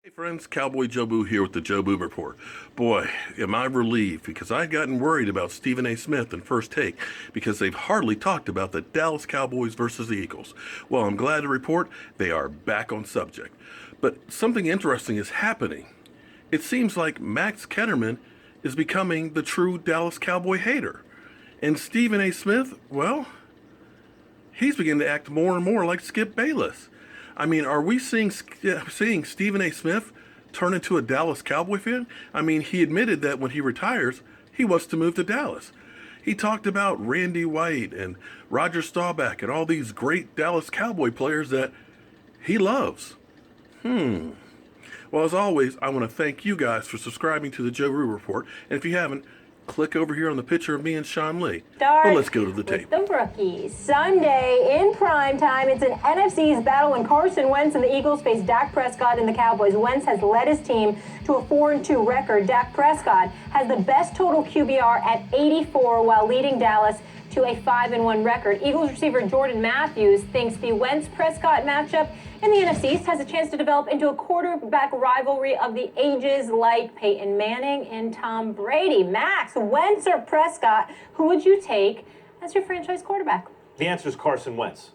Hey friends, Cowboy Joe Boo here with the Joe Boo Report. Boy, am I relieved because I'd gotten worried about Stephen A. Smith and First Take because they've hardly talked about the Dallas Cowboys versus the Eagles. Well, I'm glad to report they are back on subject. But something interesting is happening. It seems like Max Ketterman is becoming the true Dallas Cowboy hater. And Stephen A. Smith, well, he's beginning to act more and more like Skip Bayless. I mean, are we seeing Stephen A. Smith turn into a Dallas Cowboy fan? I mean, he admitted that when he retires, he wants to move to Dallas. He talked about Randy White and Roger Staubach and all these great Dallas Cowboy players that he loves. Well, as always, I want to thank you guys for subscribing to the Joe Boo Report. And if you haven't, click over here on the picture of me and Sean Lee. Well, let's go to the tape. The rookies. Sunday in prime time, it's an NFC's battle when Carson Wentz and the Eagles face Dak Prescott and the Cowboys. Wentz has led his team to a 4-2 record. Dak Prescott has the best total QBR at 84 while leading Dallas to a 5-1 record. Eagles receiver Jordan Matthews thinks the Wentz-Prescott matchup in the NFC East has a chance to develop into a quarterback rivalry of the ages like Peyton Manning and Tom Brady. Max, Wentz or Prescott, who would you take as your franchise quarterback? The answer is Carson Wentz.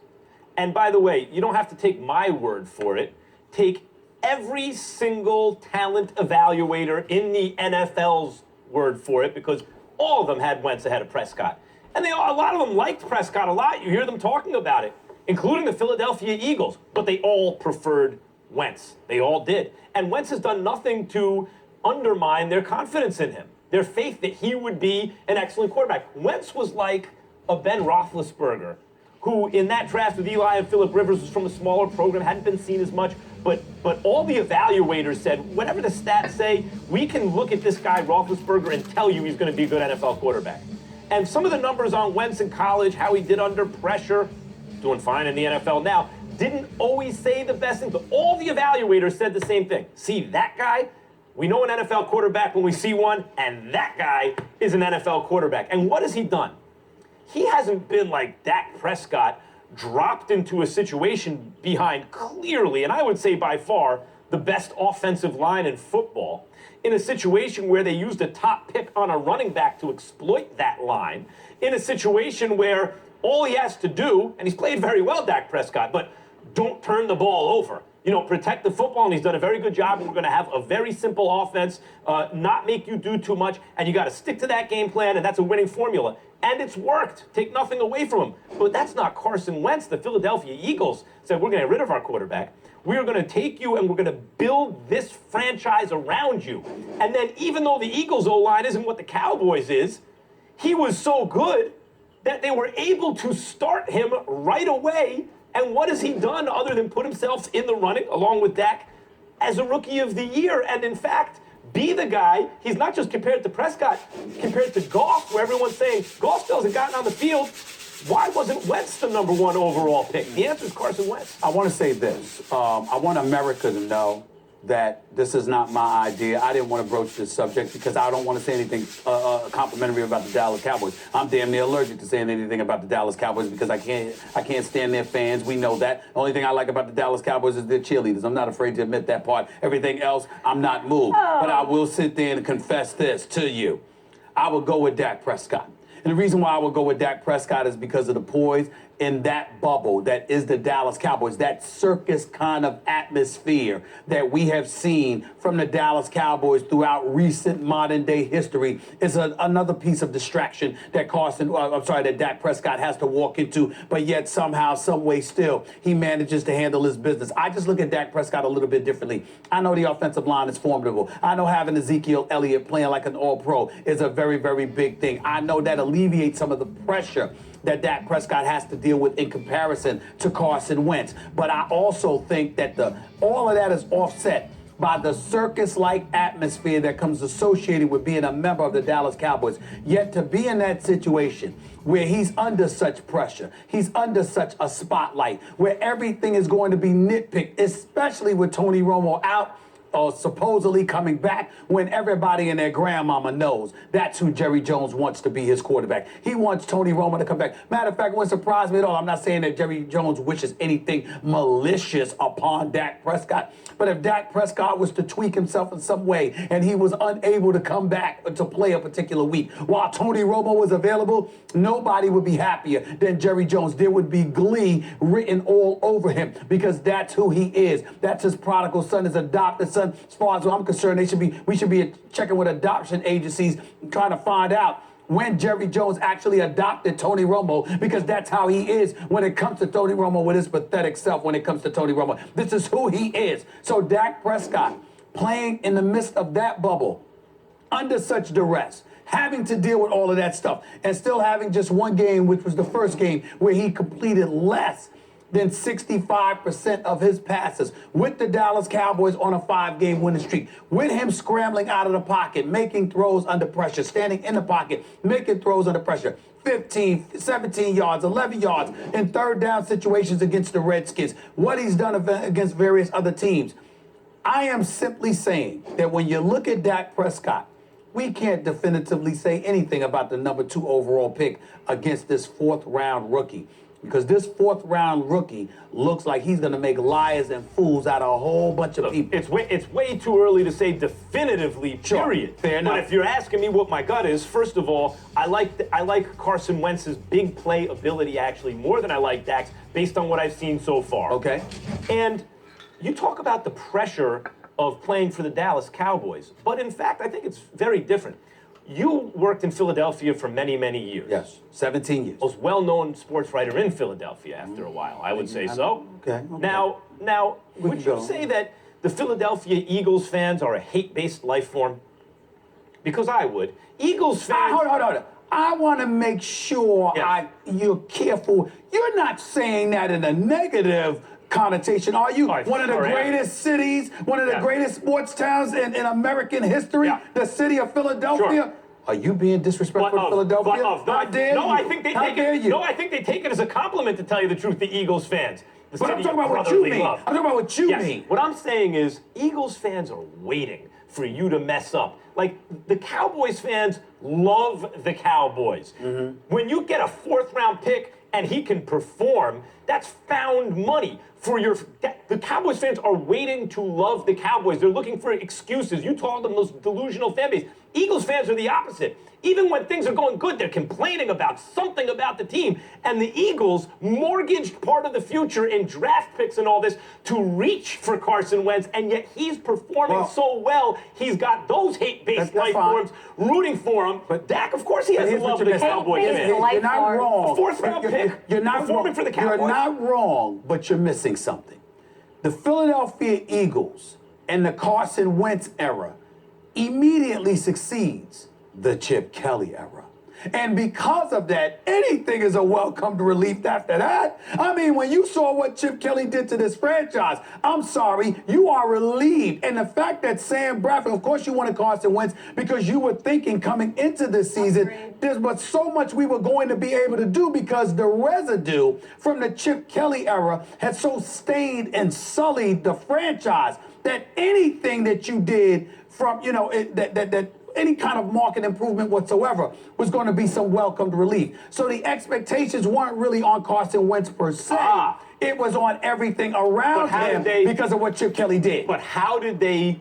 And by the way, you don't have to take my word for it. Take every single talent evaluator in the NFL's word for it, because all of them had Wentz ahead of Prescott. And a lot of them liked Prescott a lot. You hear them talking about it, including the Philadelphia Eagles. But they all preferred Wentz. They all did. And Wentz has done nothing to undermine their confidence in him, their faith that he would be an excellent quarterback. Wentz was like a Ben Roethlisberger, who in that draft with Eli and Phillip Rivers was from a smaller program, hadn't been seen as much. But all the evaluators said, whatever the stats say, we can look at this guy, Roethlisberger, and tell you he's going to be a good NFL quarterback. And some of the numbers on Wentz in college, how he did under pressure, doing fine in the NFL now, didn't always say the best thing, but all the evaluators said the same thing. See that guy? We know an NFL quarterback when we see one, and that guy is an NFL quarterback. And what has he done? He hasn't been like Dak Prescott, dropped into a situation behind clearly, and I would say by far, the best offensive line in football, in a situation where they used a top pick on a running back to exploit that line, in a situation where all he has to do, and he's played very well, Dak Prescott, but don't turn the ball over. You know, protect the football, and he's done a very good job, and we're going to have a very simple offense, not make you do too much, and you got to stick to that game plan, and that's a winning formula. And it's worked. Take nothing away from him. But that's not Carson Wentz. The Philadelphia Eagles said, we're going to get rid of our quarterback. We are going to take you and we're going to build this franchise around you. And then even though the Eagles' O-line isn't what the Cowboys is, he was so good that they were able to start him right away. And what has he done other than put himself in the running, along with Dak, as a Rookie of the Year? And in fact, be the guy. He's not just compared to Prescott, compared to Goff, where everyone's saying Goff still hasn't gotten on the field. Why wasn't Wentz the number one overall pick? The answer is Carson Wentz. I want to say this. I want America to know that this is not my idea. I didn't want to broach this subject because I don't want to say anything complimentary about the Dallas Cowboys. I'm damn near allergic to saying anything about the Dallas Cowboys because I can't stand their fans. We know that. The only thing I like about the Dallas Cowboys is their cheerleaders. I'm not afraid to admit that part. Everything else, I'm not moved. But I will sit there and confess this to you. I would go with Dak Prescott. And the reason why I would go with Dak Prescott is because of the poise in that bubble that is the Dallas Cowboys, that circus kind of atmosphere that we have seen from the Dallas Cowboys throughout recent modern day history is another piece of distraction that that Dak Prescott has to walk into, but yet somehow, some way still, he manages to handle his business. I just look at Dak Prescott a little bit differently. I know the offensive line is formidable. I know having Ezekiel Elliott playing like an all-pro is a very, very big thing. I know that alleviates some of the pressure that Dak Prescott has to deal with in comparison to Carson Wentz. But I also think that all of that is offset by the circus-like atmosphere that comes associated with being a member of the Dallas Cowboys. Yet to be in that situation where he's under such pressure, he's under such a spotlight, where everything is going to be nitpicked, especially with Tony Romo out, supposedly coming back when everybody and their grandmama knows that's who Jerry Jones wants to be his quarterback. He wants Tony Romo to come back. Matter of fact, it wouldn't surprise me at all. I'm not saying that Jerry Jones wishes anything malicious upon Dak Prescott, but if Dak Prescott was to tweak himself in some way and he was unable to come back to play a particular week while Tony Romo was available, nobody would be happier than Jerry Jones. There would be glee written all over him because that's who he is. That's his prodigal son, his adopted son. As far as I'm concerned, we should be checking with adoption agencies trying to find out when Jerry Jones actually adopted Tony Romo, because that's how he is when it comes to Tony Romo, with his pathetic self when it comes to Tony Romo. This is who he is. So Dak Prescott playing in the midst of that bubble, under such duress, having to deal with all of that stuff, and still having just one game, which was the first game, where he completed less than 65% of his passes with the Dallas Cowboys on a 5-game winning streak, with him scrambling out of the pocket, making throws under pressure, standing in the pocket, making throws under pressure, 15, 17 yards, 11 yards in third down situations against the Redskins, what he's done against various other teams. I am simply saying that when you look at Dak Prescott, we can't definitively say anything about the number 2 overall pick against this 4th-round rookie, because this 4th-round rookie looks like he's going to make liars and fools out of a whole bunch of people. It's way too early to say definitively, period. Sure. Fair enough. But if you're asking me what my gut is, first of all, I like Carson Wentz's big play ability actually more than I like Dak's, based on what I've seen so far. Okay. And you talk about the pressure of playing for the Dallas Cowboys, but in fact, I think it's very different. You worked in Philadelphia for many, many years. Yes, 17 years. Most well-known sports writer in Philadelphia after a while, I would say so. Okay. Now, would you say that the Philadelphia Eagles fans are a hate-based life form? Because I would. Eagles fans... Hold on. I want to make sure you're careful. You're not saying that in a negative connotation, are you? One of the greatest cities, one of the greatest sports towns in American history, the city of Philadelphia. Sure. Are you being disrespectful to Philadelphia? I think they take it as a compliment, to tell you the truth, the Eagles fans. But I'm talking about what you mean. I'm talking about what you mean. What I'm saying is, Eagles fans are waiting for you to mess up. Like, the Cowboys fans love the Cowboys. Mm-hmm. When you get a 4th-round pick and he can perform, that's found money. The Cowboys fans are waiting to love the Cowboys. They're looking for excuses. You call them those delusional fan base. Eagles fans are the opposite. Even when things are going good, they're complaining about something about the team. And the Eagles mortgaged part of the future in draft picks and all this to reach for Carson Wentz, and yet he's performing so well, he's got those hate-based life forms rooting for him. But Dak, of course, he has the love of the Cowboys fan. You're not wrong. A 4th-round pick, you're not performing wrong. for the Cowboys. You're not wrong, but you're missing something. The Philadelphia Eagles and the Carson Wentz era immediately succeeds the Chip Kelly era. And because of that, anything is a welcomed relief after that. I mean, when you saw what Chip Kelly did to this franchise, I'm sorry, you are relieved. And the fact that Sam Bradford, of course you wanted Carson Wentz because you were thinking coming into this season, there's but so much we were going to be able to do because the residue from the Chip Kelly era had so stained and sullied the franchise that anything that you did from, any kind of market improvement whatsoever was going to be some welcomed relief. So the expectations weren't really on Carson Wentz per se. It was on everything around him because of what Chip Kelly did. But how did they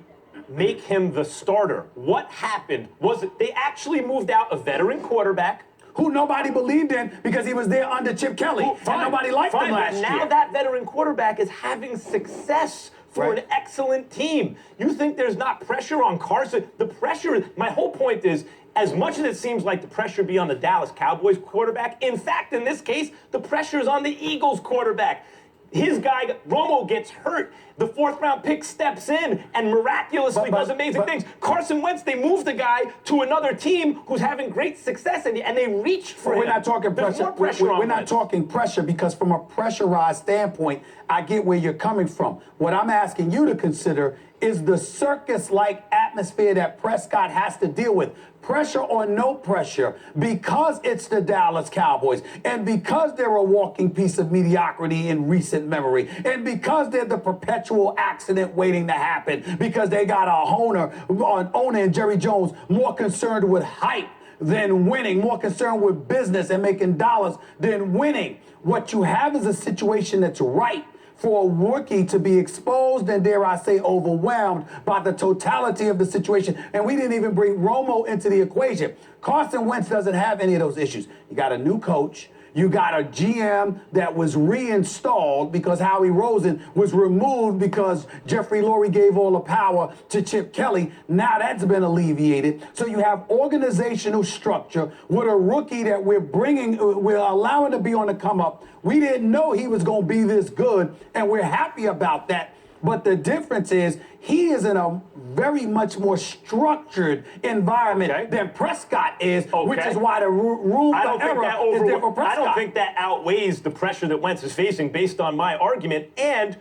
make him the starter? What happened? Was it they actually moved out a veteran quarterback who nobody believed in because he was there under Chip Kelly, and nobody liked him last year. Now that veteran quarterback is having success for an excellent team. You think there's not pressure on Carson? The pressure, my whole point is, as much as it seems like the pressure be on the Dallas Cowboys quarterback, in fact, in this case, the pressure is on the Eagles quarterback. His guy, Romo, gets hurt. The 4th-round pick steps in and miraculously does amazing things. Carson Wentz, they move the guy to another team who's having great success, and they reach for him. We're not talking pressure. We're not talking pressure because from a pressurized standpoint, I get where you're coming from. What I'm asking you to consider is the circus-like atmosphere atmosphere that Prescott has to deal with. Pressure or no pressure, because it's the Dallas Cowboys, and because they're a walking piece of mediocrity in recent memory, and because they're the perpetual accident waiting to happen, because they got an owner in Jerry Jones more concerned with hype than winning, more concerned with business and making dollars than winning. What you have is a situation that's ripe for a rookie to be exposed and, dare I say, overwhelmed by the totality of the situation. And we didn't even bring Romo into the equation. Carson Wentz doesn't have any of those issues. You got a new coach. You got a GM that was reinstalled because Howie Roseman was removed because Jeffrey Lurie gave all the power to Chip Kelly. Now that's been alleviated. So you have organizational structure with a rookie that we're allowing to be on the come up. We didn't know he was going to be this good, and we're happy about that. But the difference is he is in a very much more structured environment than Prescott is, which is why the room for error is there for Prescott. I don't think that outweighs the pressure that Wentz is facing based on my argument. And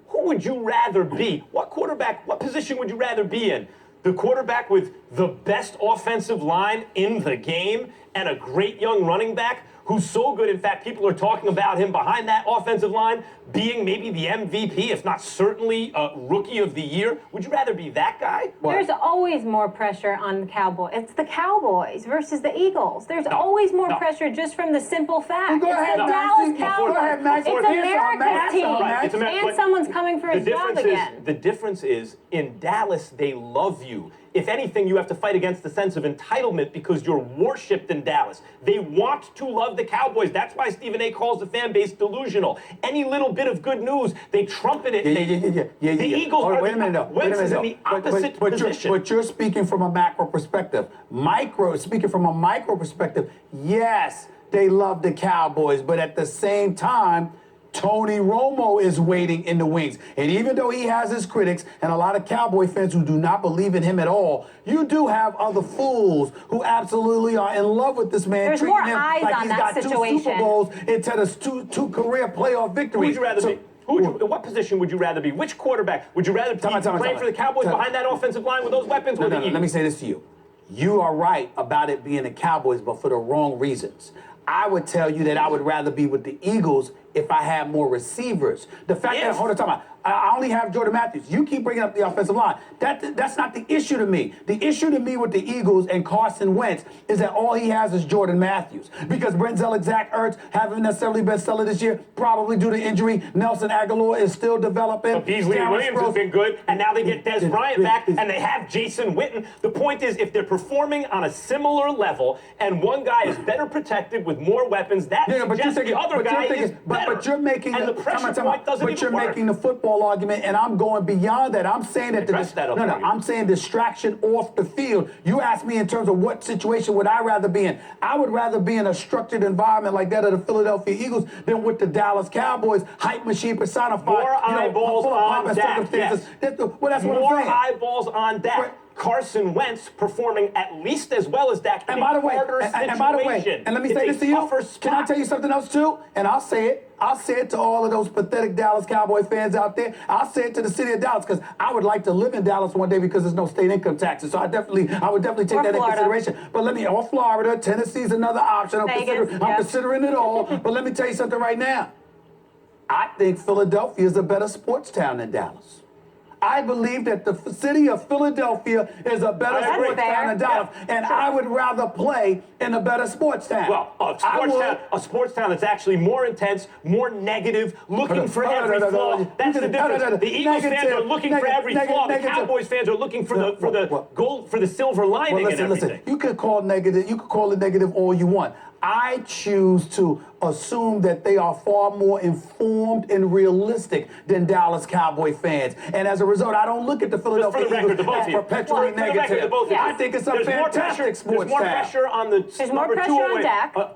who would you rather be? What position would you rather be in? The quarterback with the best offensive line in the game and a great young running back who's so good, in fact, people are talking about him behind that offensive line being maybe the MVP, if not certainly Rookie of the Year. Would you rather be that guy? There's always more pressure on the Cowboys. It's the Cowboys versus the Eagles. There's always more pressure just from the simple fact. Go ahead, it's the Dallas Cowboys. It's America's team. And someone's coming for his job again. The difference is, in Dallas, they love you. If anything, you have to fight against the sense of entitlement because you're worshipped in Dallas. They want to love the Cowboys. That's why Stephen A. calls the fan base delusional. Any little bit of good news, they trumpet it. The Eagles are Wentz is in the opposite position. But you're speaking from a macro perspective. Speaking from a micro perspective, yes, they love the Cowboys, but at the same time, Tony Romo is waiting in the wings. And even though he has his critics and a lot of Cowboy fans who do not believe in him at all, you do have other fools who absolutely are in love with this man, There's treating more him eyes like on he's that got situation. 2 Super Bowls instead of two career playoff victories. Who would you rather be? What position would you rather be? Which quarterback would you rather be playing for the Cowboys behind that offensive line with those weapons? No, let me say this to you. You are right about it being the Cowboys, but for the wrong reasons. I would tell you that I would rather be with the Eagles if I had more receivers. The fact that, hold on, time out. I only have Jordan Matthews. You keep bringing up the offensive line. That's not the issue to me. The issue to me with the Eagles and Carson Wentz is that all he has is Jordan Matthews. Because Brenzel and Zach Ertz haven't necessarily been stellar this year, probably due to injury. Nelson Aguilar is still developing. But Beasley and Williams has been good, and now they get Des Bryant back, and they have Jason Witten. The point is, if they're performing on a similar level, and one guy is better protected with more weapons, that suggests the other guy is better. But you're making and the pressure point doesn't even work. Making the football argument, and I'm going beyond that. I'm saying that I'm saying distraction off the field. You asked me in terms of what situation would I rather be in. I would rather be in a structured environment like that of the Philadelphia Eagles than with the Dallas Cowboys, hype machine personified. More eyeballs on Dak. Yes. That's what I'm saying. More eyeballs on Dak. Right. Carson Wentz performing at least as well as Dak. And by the way, and let me say this to you. Can I tell you something else too? And I'll say it. I'll say it to all of those pathetic Dallas Cowboy fans out there. I'll say it to the city of Dallas because I would like to live in Dallas one day because there's no state income taxes. So I would definitely take that into consideration. But or Florida, Tennessee's another option. I'm considering it all. But let me tell you something right now. I think Philadelphia is a better sports town than Dallas. I believe that the city of Philadelphia is a better sports town than Dallas, and I would rather play in a better sports town. Well, a sports town that's actually more intense, more negative, looking for every flaw. That's the difference. The Eagles fans are looking for every flaw. The Cowboys fans are looking for the gold, for the silver lining and everything. Listen. You could call it negative all you want. I choose to assume that they are far more informed and realistic than Dallas Cowboy fans. And as a result, I don't look at the Philadelphia Eagles as perpetually negative. I think it's a fantastic sports town. There's more pressure on the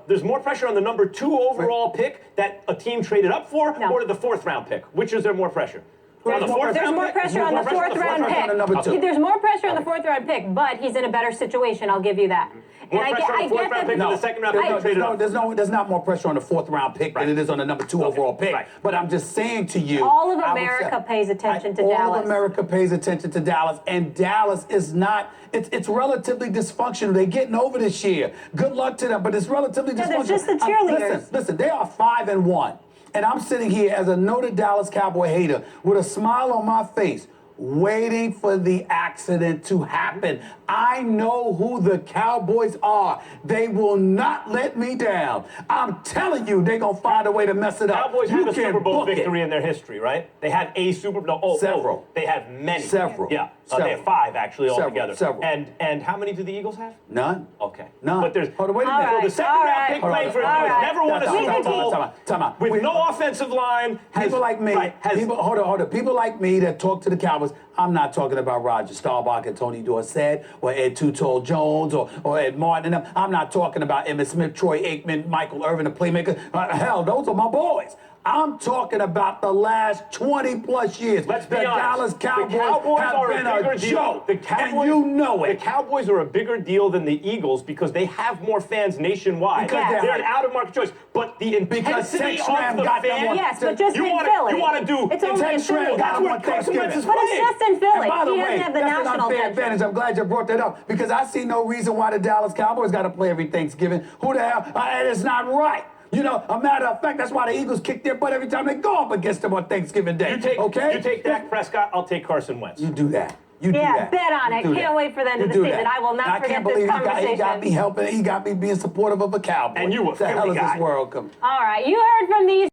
there's more pressure on the number 2 overall pick that a team traded up for, or the 4th round pick. Which is there more pressure? There's more pressure on the 4th round pick. There's more pressure on the 4th round pick, but he's in a better situation. I'll give you that. More And pressure on the fourth get round that- pick than the second round pick. There's not more pressure on the fourth round pick than it is on the number 2 overall pick. Right. But I'm just saying to you, All of I would America say- pays attention to all Dallas. of America pays attention to Dallas, and Dallas is not. It's relatively dysfunctional. They're getting over this year. Good luck to them, but it's relatively Yeah, dysfunctional. they're just the cheerleaders. Listen, they are 5-1, and I'm sitting here as a noted Dallas Cowboy hater with a smile on my face, waiting for the accident to happen. I know who the Cowboys are. They will not let me down. I'm telling you, they're going to find a way to mess it up. Cowboys You have a can Super Bowl book it. victory in their history, right? They have a Super Bowl. Several. They have many. Several. Yeah. They Several. have 5 actually Several. altogether. Several. And how many do the Eagles have? None. Okay. None. But there's Hold on, wait a All minute. So right. the second All round right. pick Hold on, playing for all Illinois right. never won a Time Super out, Bowl time out. with no offensive line. People like me, hold on. People like me that talk to the Cowboys. I'm not talking about Roger Staubach and Tony Dorsett or Ed Tuttle Jones or Ed Martin and them. I'm not talking about Emmitt Smith, Troy Aikman, Michael Irvin, the playmaker. Hell, those are my boys. I'm talking about the last 20 plus years. Let's be the honest. Dallas Cowboys the Cowboys have are been a bigger a deal. joke, The Cowboys, and you know it. The Cowboys are a bigger deal than the Eagles because they have more fans nationwide. Because they're an out-of-market choice. But the intensity Tex of Schramm the got them fans. on- Yes, but just you in wanna, Philly. You want to do? It's only in Tex Schramm Philly. got That's them where on Carson Wentz is Thanksgiving. But it's playing. just in Philly. And by the He way, doesn't have the that's an national unfair attention. advantage. I'm glad you brought that up because I see no reason why the Dallas Cowboys got to play every Thanksgiving. Who the hell? And it's not right. You know, a matter of fact, that's why the Eagles kick their butt every time they go up against them on Thanksgiving Day. You take Dak You Prescott. I'll take Carson Wentz. do that. You do Yeah, that. bet on You it. do Can't that. wait for them to You this do season. that. I will not I forget can't this believe conversation. he got me helping. He got me being supportive of a Cowboy. And you a What the hell Philly is guy. this world come? All right, you heard from these